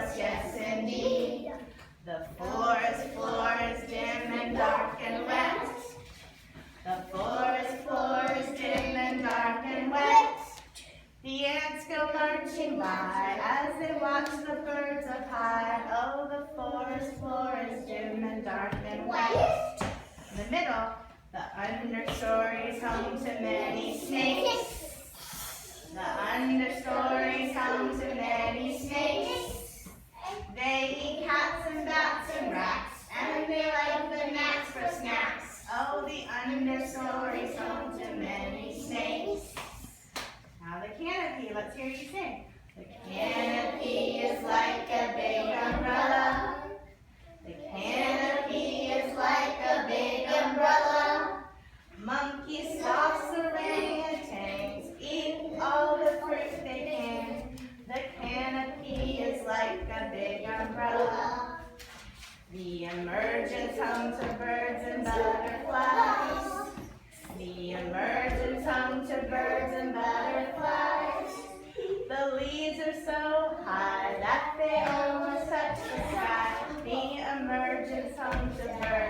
forest, yes indeed. The forest floor is dim and dark and wet. The forest floor is dim and dark and wet. The ants go marching by as they watch the birds up high. Oh, the forest floor is dim and dark and wet. In the middle, the understory is home to many snakes. The understory is home to many snakes. They eat cats and bats and rats, and they like the gnats for snacks. Oh, the understory is home to many snakes. Now the canopy, let's hear you sing. The canopy is like a big umbrella. The canopy is like a big umbrella. Monkeys, sloths, orangutans eat all the fruit they can. The canopy is like a big umbrella. The emergence home to birds and butterflies. The emergence home to birds and butterflies. The leaves are so high that they almost touch the sky. The emergence home to birds